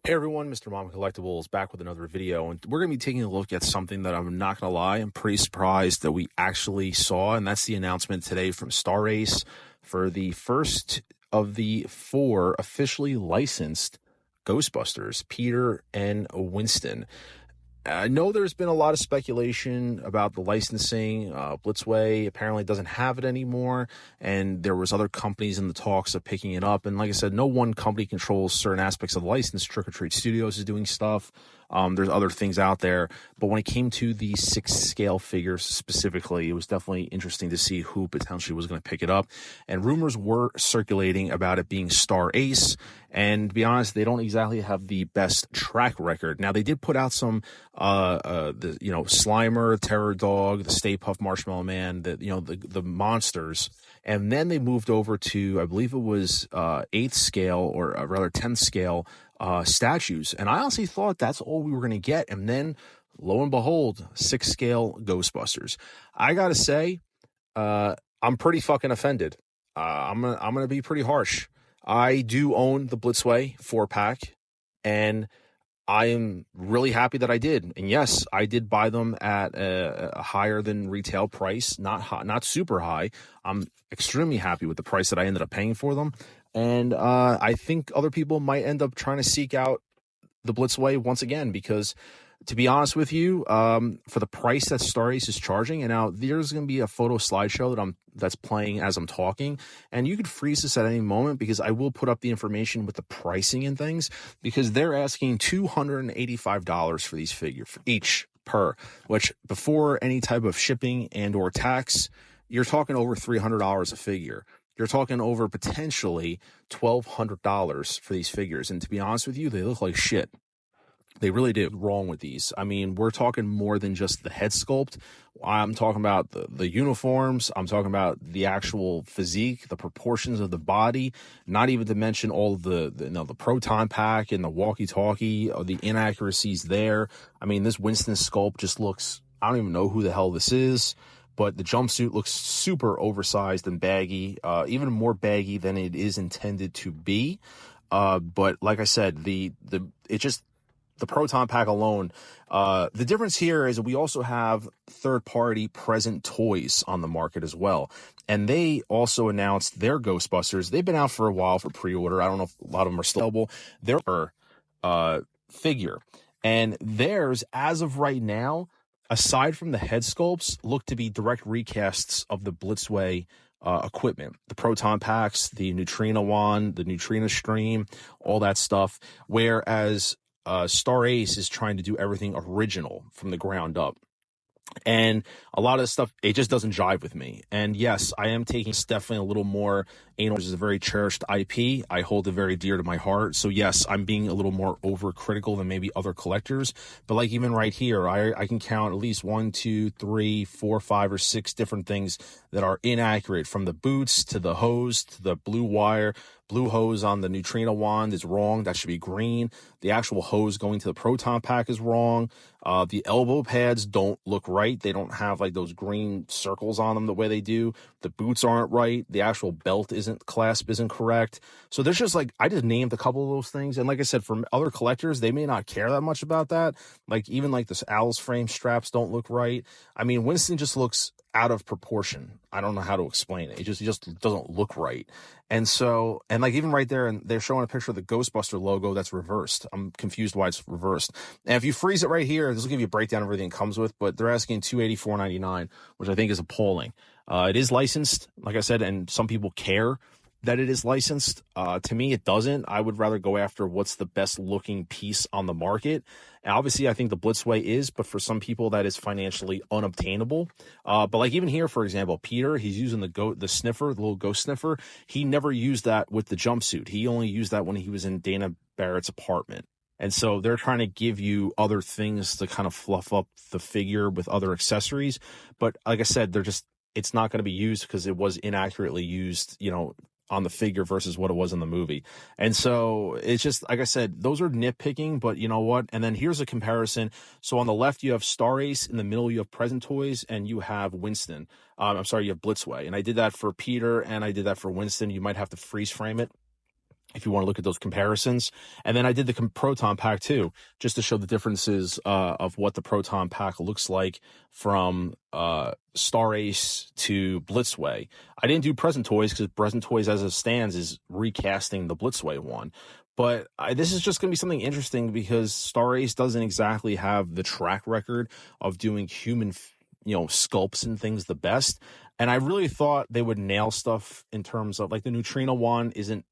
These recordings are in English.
Hey everyone, Mr. Mom Collectibles back with another video, and we're going to be taking a look at something that I'm not going to lie, I'm pretty surprised that we actually saw, and that's the announcement today from Star Ace for the first of the 4 officially licensed Ghostbusters, Peter and Winston. I know there's been a lot of speculation about the licensing. Blitzway apparently doesn't have it anymore, and there was other companies in the talks of picking it up. And like I said, no one company controls certain aspects of the license. Trick or Treat Studios is doing stuff. There's other things out there. But when it came to the 6 scale figures specifically, it was definitely interesting to see who potentially was going to pick it up. And rumors were circulating about it being Star Ace. And to be honest, they don't exactly have the best track record. Now, they did put out some, Slimer, Terror Dog, the Stay Puft Marshmallow Man, the monsters. And then they moved over to, I believe it was 8th scale, or rather 10th scale statues. And I honestly thought that's all we were going to get. And then, lo and behold, 6 scale Ghostbusters. I got to say, I'm pretty fucking offended. I'm gonna be pretty harsh. I do own the Blitzway 4-pack, and I am really happy that I did. And yes, I did buy them at a higher than retail price, not super high. I'm extremely happy with the price that I ended up paying for them. And I think other people might end up trying to seek out the Blitzway once again, because to be honest with you, for the price that Star Ace is charging, and now there's going to be a photo slideshow that's playing as I'm talking, and you could freeze this at any moment because I will put up the information with the pricing and things, because they're asking $285 for these figures for each per, which before any type of shipping and or tax, you're talking over $300 a figure. You're talking over potentially $1,200 for these figures, and to be honest with you, they look like shit. They really did wrong with these. I mean, we're talking more than just the head sculpt. I'm talking about the uniforms. I'm talking about the actual physique, the proportions of the body, not even to mention all of the proton pack and the walkie-talkie, the inaccuracies there. I mean, this Winston sculpt just looks, I don't even know who the hell this is, but the jumpsuit looks super oversized and baggy, even more baggy than it is intended to be. But like I said, the proton pack alone, the difference here is we also have third-party present toys on the market as well, and they also announced their Ghostbusters. They've been out for a while for pre-order. I don't know if a lot of them are still available. Their figure, and theirs, as of right now, aside from the head sculpts, look to be direct recasts of the Blitzway equipment, the proton packs, the neutrino wand, the neutrino stream, all that stuff, whereas Star Ace is trying to do everything original from the ground up. And a lot of the stuff, it just doesn't jive with me. And yes, I am taking definitely a little more anal, which is a very cherished IP. I hold it very dear to my heart. So yes, I'm being a little more overcritical than maybe other collectors. But like even right here, I can count at least 1, 2, 3, 4, 5, or 6 different things that are inaccurate, from the boots to the hose to the blue wire. Blue hose on the neutrino wand is wrong. That should be green. The actual hose going to the proton pack is wrong. The elbow pads don't look right. They don't have like those green circles on them the way they do. The boots aren't right. The actual belt clasp isn't correct. So there's just like, I just named a couple of those things. And like I said, for other collectors, they may not care that much about that. Like even like this Owl's frame straps don't look right. I mean, Winston just looks out of proportion. I don't know how to explain it. It just doesn't look right. And so, and like even right there, and they're showing a picture of the Ghostbuster logo that's reversed. I'm confused why it's reversed. And if you freeze it right here, this will give you a breakdown of everything it comes with, but they're asking $284.99, which I think is appalling. It is licensed, like I said, and some people care that it is licensed. To me, it doesn't. I would rather go after what's the best looking piece on the market. And obviously, I think the Blitzway is, but for some people, that is financially unobtainable. But like even here, for example, Peter, he's using the sniffer, the little ghost sniffer. He never used that with the jumpsuit. He only used that when he was in Dana Barrett's apartment. And so they're trying to give you other things to kind of fluff up the figure with other accessories. But like I said, it's not going to be used because it was inaccurately used, on the figure versus what it was in the movie. And so it's just, like I said, those are nitpicking, but you know what? And then here's a comparison. So on the left, you have Star Ace. In the middle, you have Present Toys, and you have Winston. You have Blitzway. And I did that for Peter, and I did that for Winston. You might have to freeze frame it. if you want to look at those comparisons. And then I did the Proton Pack too, just to show the differences of what the Proton Pack looks like from Star Ace to Blitzway. I didn't do Present Toys because Present Toys as it stands is recasting the Blitzway one. But this is just going to be something interesting because Star Ace doesn't exactly have the track record of doing human, sculpts and things the best. And I really thought they would nail stuff in terms of, like, the Neutrino one isn't,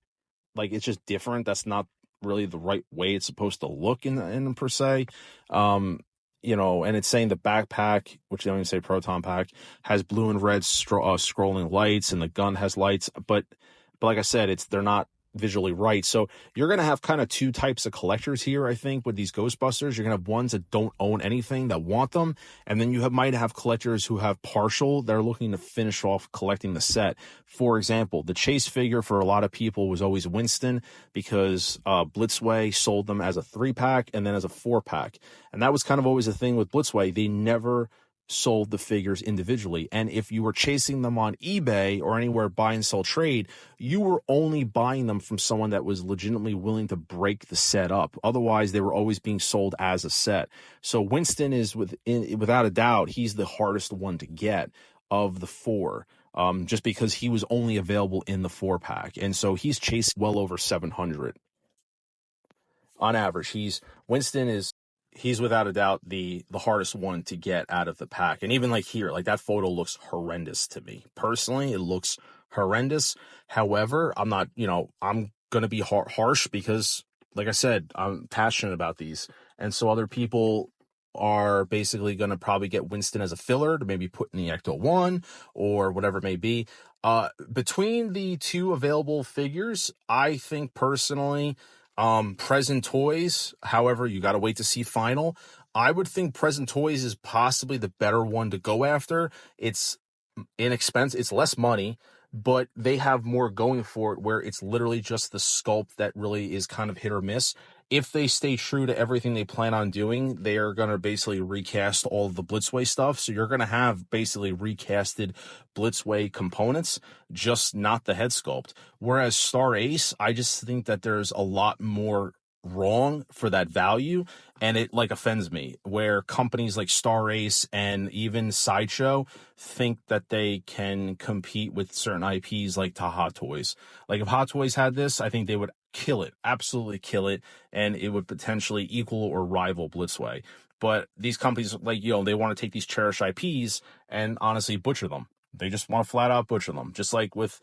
like, it's just different. That's not really the right way it's supposed to look in per se. And it's saying the backpack, which they don't even say Proton Pack, has blue and red scrolling lights, and the gun has lights. But like I said, they're not visually right. So you're going to have kind of two types of collectors here, I think, with these Ghostbusters. You're going to have ones that don't own anything that want them, and then you might have collectors who have partial. They're looking to finish off collecting the set. For example, the Chase figure for a lot of people was always Winston because Blitzway sold them as a 3-pack and then as a 4-pack. And that was kind of always the thing with Blitzway. They never sold the figures individually. And if you were chasing them on eBay or anywhere buy and sell trade, you were only buying them from someone that was legitimately willing to break the set up. Otherwise, they were always being sold as a set. So Winston is, without a doubt, he's the hardest one to get of the 4. Just because he was only available in the 4-pack. And so he's chased well over 700 on average. He's without a doubt the hardest one to get out of the pack. And even like here, like that photo looks horrendous to me. Personally, it looks horrendous. However, I'm not, I'm going to be harsh because, like I said, I'm passionate about these. And so other people are basically going to probably get Winston as a filler to maybe put in the Ecto 1 or whatever it may be. Between the two available figures, I think personally, Present Toys, however, you got to wait to see final. I would think Present Toys is possibly the better one to go after. It's inexpensive, it's less money, but they have more going for it, where it's literally just the sculpt that really is kind of hit or miss. If they stay true to everything they plan on doing, they are going to basically recast all of the Blitzway stuff. So you're going to have basically recasted Blitzway components, just not the head sculpt. Whereas Star Ace, I just think that there's a lot more wrong for that value, and it offends me where companies like Star Ace and even Sideshow think that they can compete with certain IPs like Hot Toys. Like, if Hot Toys had this, I think they would kill it, absolutely kill it, and it would potentially equal or rival Blitzway. But these companies, they want to take these cherished IPs and honestly butcher them. They just want to flat out butcher them, just like with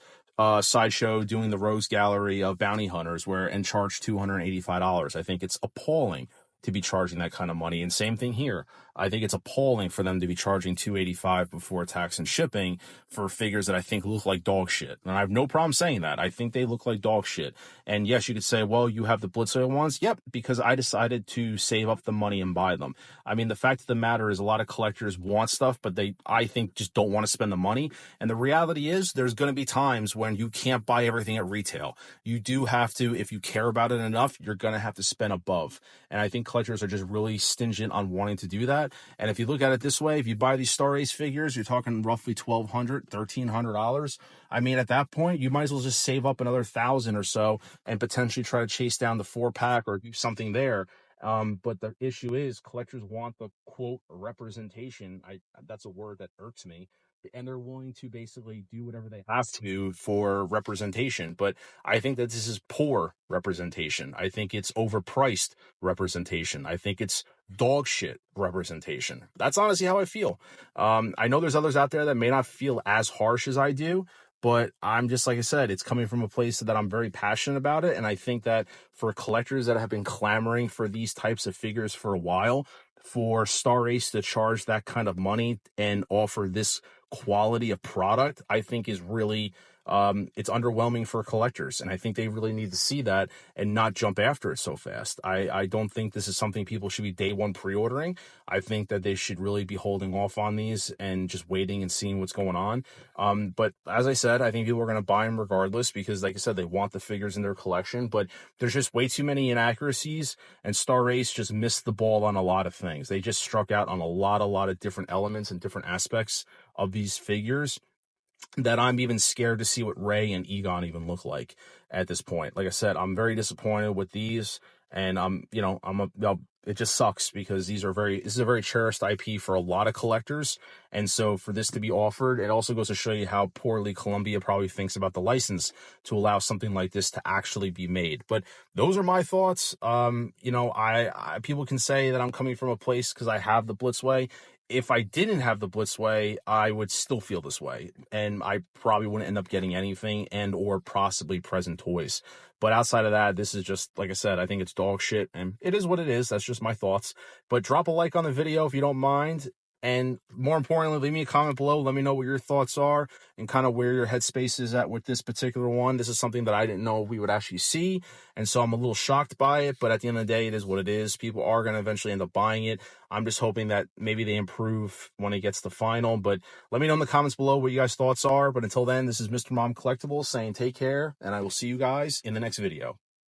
Sideshow doing the Rose Gallery of Bounty Hunters, and charge $285. I think it's appalling to be charging that kind of money. And same thing here. I think it's appalling for them to be charging $285 before tax and shipping for figures that I think look like dog shit. And I have no problem saying that. I think they look like dog shit. And yes, you could say, well, you have the Blitzway ones. Yep, because I decided to save up the money and buy them. I mean, the fact of the matter is a lot of collectors want stuff, but I think, just don't want to spend the money. And the reality is there's going to be times when you can't buy everything at retail. You do have to, if you care about it enough, you're going to have to spend above. And I think collectors are just really stingent on wanting to do that. And if you look at it this way, if you buy these Star Ace figures, you're talking roughly $1,200, $1,300. I mean, at that point, you might as well just save up another $1,000 or so and potentially try to chase down the 4-pack or do something there. But the issue is collectors want the quote representation. That's a word that irks me. And they're willing to basically do whatever they have to for representation. But I think that this is poor representation. I think it's overpriced representation. I think it's dog shit representation. That's honestly how I feel. I know there's others out there that may not feel as harsh as I do, but I'm just, like I said, it's coming from a place that I'm very passionate about it. And I think that for collectors that have been clamoring for these types of figures for a while, for Star Ace to charge that kind of money and offer this quality of product, I think is really, it's underwhelming for collectors. And I think they really need to see that and not jump after it so fast. I don't think this is something people should be day one pre-ordering. I think that they should really be holding off on these and just waiting and seeing what's going on. But as I said, I think people are going to buy them regardless because, like I said, they want the figures in their collection, but there's just way too many inaccuracies, and Star Ace just missed the ball on a lot of things. They just struck out on a lot of different elements and different aspects of these figures. that I'm even scared to see what Ray and Egon even look like at this point. Like I said, I'm very disappointed with these, and it just sucks because this is a very cherished IP for a lot of collectors, and so for this to be offered, it also goes to show you how poorly Columbia probably thinks about the license to allow something like this to actually be made. But those are my thoughts. I people can say that I'm coming from a place because I have the Blitzway. If I didn't have the Blitzway, I would still feel this way, and I probably wouldn't end up getting anything and or possibly present toys. But outside of that, this is just, like I said, I think it's dog shit, and it is what it is. That's just my thoughts. But drop a like on the video if you don't mind. And more importantly, leave me a comment below. Let me know what your thoughts are and kind of where your headspace is at with this particular one. This is something that I didn't know we would actually see, and so I'm a little shocked by it. But at the end of the day, it is what it is. People are going to eventually end up buying it. I'm just hoping that maybe they improve when it gets to final. But let me know in the comments below what you guys' thoughts are. But until then, this is Mr. Mom Collectibles saying take care, and I will see you guys in the next video.